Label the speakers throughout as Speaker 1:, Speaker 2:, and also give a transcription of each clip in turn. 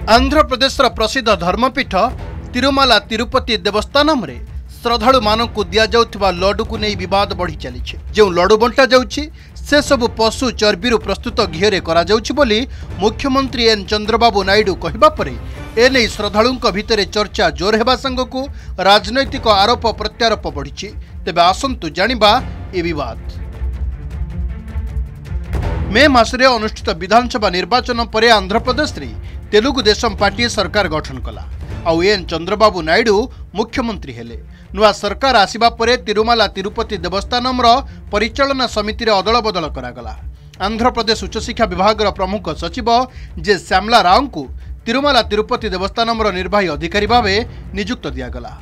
Speaker 1: आंध्र प्रदेश प्रसिद्ध धर्मपीठ तिरुमाला तिरुपति देवस्थानम रे श्रद्धालु मानक दिया लड्डू को नहीं बद बढ़ी चली जो लड्डू बंटा जाउछि से सबु पशु चर्बी प्रस्तुत घीरे करा जाउछि बोली मुख्यमंत्री एन चंद्रबाबू नायडू कहिबा परे एने श्रद्धालुंक भितरे चर्चा जोर हेबा संगकु राजनैतिक आरोप प्रत्यारोप बढ़ी। तेबे आसंतु जानिबा ए विवाद। मे मासरे अनुष्ठित विधानसभा निर्वाचन पर आंध्र प्रदेश रे तेलुगु देशम पार्टी सरकार गठन कला आउ एन चंद्रबाबू नायडू मुख्यमंत्री हेले। नुआ सरकार आसिबा परे तिरुमाला तिरुपति देवस्थानम परिचालना समिति रे अदल बदल करागला। आंध्र प्रदेश उच्च शिक्षा विभाग प्रमुख सचिव जे श्यामला राव को तिरुमाला तिरुपति देवस्थानम निर्वाही अधिकारी भावे नियुक्त दियागला।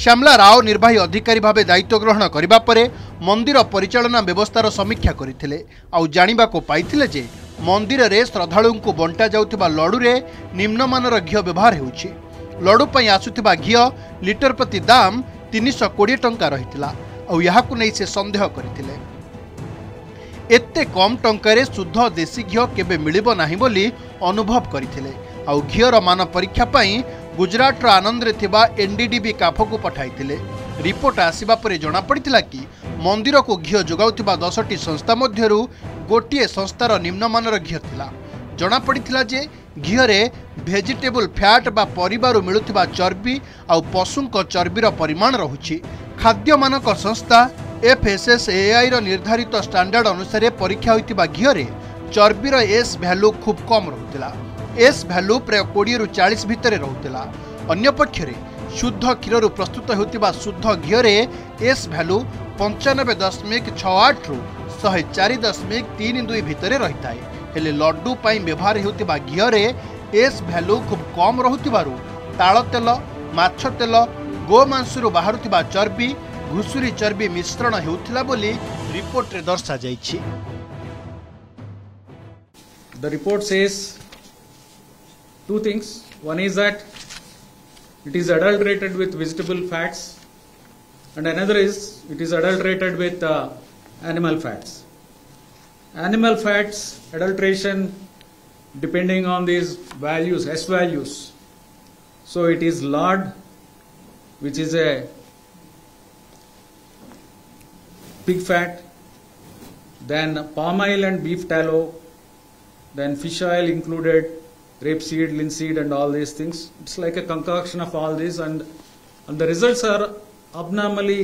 Speaker 1: श्यामला राव निर्वाही अधिकारी भावे दायित्व ग्रहण करिबा परे मंदिर परिचालना व्यवस्थार समीक्षा करथिले आउ जानिबाको पाइथिले जे मंदिर रे श्रद्धालु को बंटा जाउथिबा लड्डू रे निम्नमानर घी व्यवहार हेउछि। लड्डू पई आसुथिबा घी लिटर प्रति दाम 320 टंका रहितिला आउ याहाकु नै से संदेह करथिले। एत्ते कम टंकारे शुद्ध देसी घी केबे मिलिबो नाही बोली अनुभव करथिले आउ घीर मान परीक्षा पई गुजरात आनंद रे थिबा एनडीडीबी काफो को पठाइथिले। रिपोर्ट आसिबा परे जणा पड़िथिला कि मंदिर को घी जोगाउथिबा 10टी संस्था मध्यरु गोटिए संस्थार निम्नमानर घी थिला। जणा पड़िथिला जे घीरे भेजिटेबल फैट बा परिबारु मिलुथिबा चर्बी आउ पशुंक चर्बीर परिमाण रहुछि। खाद्य मानक संस्था एफएसएसएआई रो निर्धारित स्टैंडर्ड अनुसार परीक्षा होइतिबा घीरे चर्बीर एस वैल्यू खूब कम रहुतिला। एस वैल्यू प्राय 20 रु 40 भितर रहुतिला। अन्य पक्षरे शुद्ध क्षीर प्रस्तुत होतिबा शुद्ध घीरे एस वैल्यू 95.68 रु 104.32 भितर रहिताय। हेले लड्डू पई व्यवहार होतिबा घीरे एस वैल्यू खूब कम रहुतिबारु ताल तेल माछ तेल गोमांसरु बाहरुतिबा चर्बी घुसुरी चर्बी मिश्रण हेउथिला बोली रिपोर्ट रे दर्शा जाइछि।
Speaker 2: The report says two things. One is that it is adulterated with vegetable fats, and another is it is adulterated with animal fats. Animal fats adulteration depending on these values, S values. So it is lard, which is a pig fat, then palm oil and beef tallow, then fish oil included, rapeseed, linseed and all these things. It's like a concoction of all these, and the results are abnormally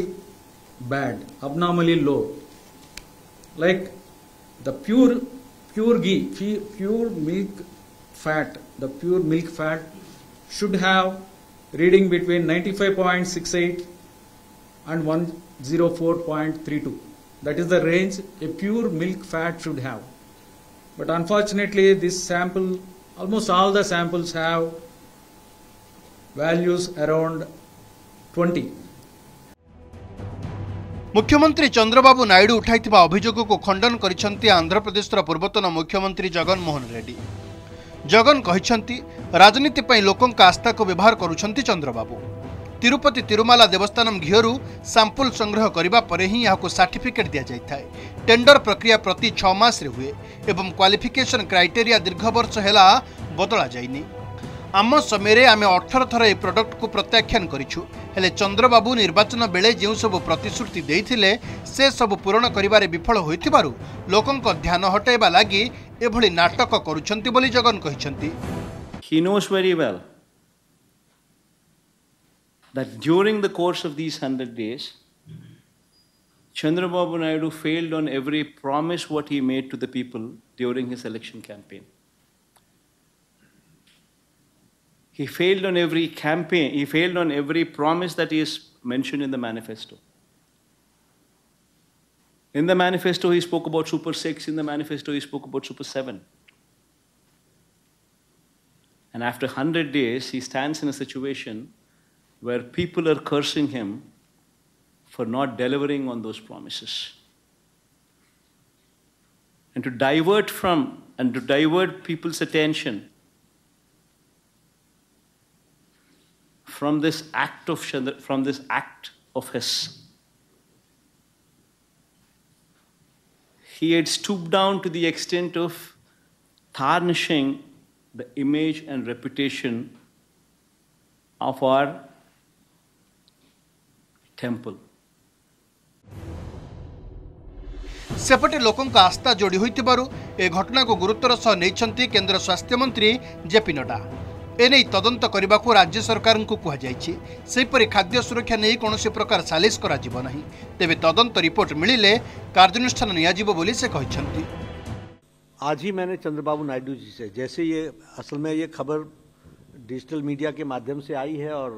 Speaker 2: bad, abnormally low. Like the pure ghee, pure milk fat, the pure milk fat should have reading between 95.68 and 104.32. That is the range a pure milk fat should have. But unfortunately this sample, almost all the samples have values around 20.
Speaker 1: मुख्यमंत्री चंद्रबाबू नायडू उठाइथिबा अभियोग को खंडन करिसंती आंध्र प्रदेश पूर्वतन मुख्यमंत्री जगन मोहन रेड्डी। जगन कहिसंती राजनीति पई लोकंक आस्था को व्यवहार करुछंती चंद्रबाबू। तिरुपति तिरुमाला देवस्थानम घीरू सैंपल संग्रह करबा परे ही याको सर्टिफिकेट दिया जाइथाय। टेंडर प्रक्रिया प्रति 6 मास रे हुए एवं क्वालिफिकेशन क्राइटेरिया दीर्घ वर्ष हेला बदला जाइनी। आम समय आमे 18 थर ए प्रोडक्ट को प्रत्याख्यान करिछु। हेले चंद्रबाबू निर्वाचन बेले जेउ सब प्रतिश्रुति देइथिले से सब पूर्ण करिबारे विफल होइथिबारु लोकंक ध्यान हटाइबा लागि एभली नाटक करूछंती बोली Jagan कहिसंती।
Speaker 3: He knows very well that during the course of these 100 days, Chandrababu Naidu failed on every promise what he made to the people during his election campaign. He failed on every campaign, he failed on every promise that is mentioned in the manifesto. In the manifesto, he spoke about Super 6, in the manifesto, he spoke about Super 7. And after 100 days, he stands in a situation where people are cursing him for not delivering on those promises. And to divert people's attention from this act of his, he had stooped down to the extent of tarnishing the image and reputation of our temple.
Speaker 1: सेपटे लोकों आस्था जोड़ी होइतिबारु ए घटना को गुरुत्वर सह नेइछंती केंद्र स्वास्थ्य मंत्री JP Nadda. एने तदंत करने को राज्य सरकार को कहुଯାଇଛି। सेपरि खाद्य सुरक्षा नहीं कौनसी प्रकार सालिश करा जिवो नहीं, तेबे तदंत रिपोर्ट मिलिले कार्यानुष्ठान नियाजिबो बोली से कहिसंती।
Speaker 4: आज ही मैंने चंद्रबाबू नायडू जी से, जैसे ये असल में ये खबर डिजिटल मीडिया के माध्यम से आई है और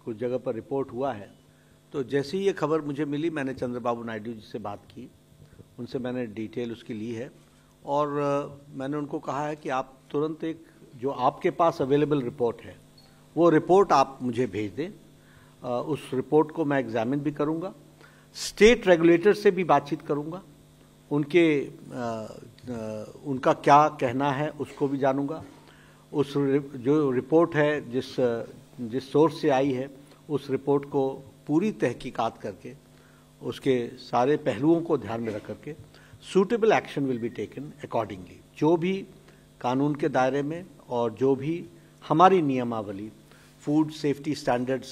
Speaker 4: कुछ जगह पर रिपोर्ट हुआ है, तो जैसे ही ये खबर मुझे मिली मैंने चंद्रबाबू नायडू जी से बात की, उनसे मैंने डिटेल उसकी ली है और मैंने उनको कहा है कि आप तुरंत एक जो आपके पास अवेलेबल रिपोर्ट है वो रिपोर्ट आप मुझे भेज दें। उस रिपोर्ट को मैं एग्जामिन भी करूंगा, स्टेट रेगुलेटर से भी बातचीत करूंगा, उनका क्या कहना है उसको भी जानूंगा। उस जो रिपोर्ट है जिस सोर्स से आई है उस रिपोर्ट को पूरी तहकीकात करके उसके सारे पहलुओं को ध्यान में रख करके suitable action will be taken accordingly. जो भी कानून के दायरे में और जो भी हमारी नियमावली food safety standards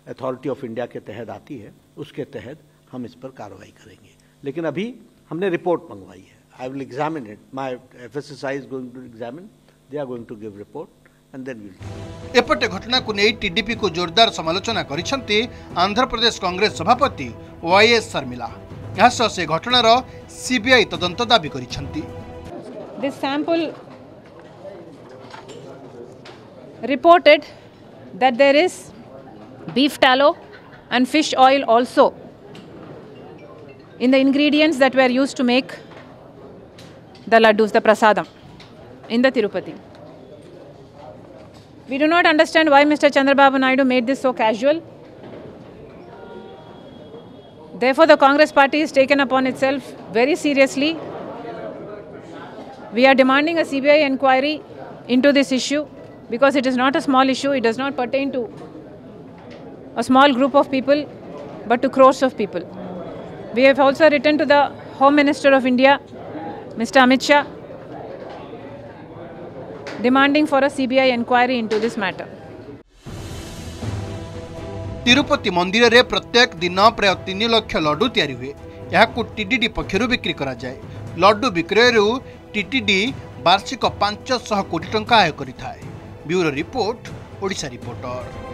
Speaker 4: authority of India के तहत आती है उसके तहत हम इस पर कार्रवाई करेंगे। लेकिन अभी हमने रिपोर्ट मंगवाई है। I will examine it, my FSSI is going to examine, they are going to give report and then we will.
Speaker 1: एपटे घटना को नहीं टीडीपी को जोरदार समालोचना करिसंती आंध्र प्रदेश कांग्रेस सभापति वाईएस शर्मिला। यह से घटनार सीबीआई तदंत दाबी करिसंती।
Speaker 5: This sample reported that there is beef tallow and fish oil also in the ingredients that were used to make the laddus, the prasadam, in the Tirupati. We do not understand why Mr. Chandrababu Naidu made this so casual. Therefore, the Congress party is taken upon itself very seriously. We are demanding a CBI inquiry into this issue because it is not a small issue. It does not pertain to a small group of people, but to crores of people. We have also written to the Home Minister of India, Mr. Amit Shah, demanding for a CBI inquiry into this matter.
Speaker 1: Tirupati मंदिर रे प्रत्येक दिन प्राय 3 लाख लड्डू तैयारी हुए। यहाकू TTD पक्षरु बिक्री करा जाए। लड्डू विक्रयरु टीटीडी वार्षिक 500 कोटी टंका आय करिथाय। Bureau report, Odisha reporter.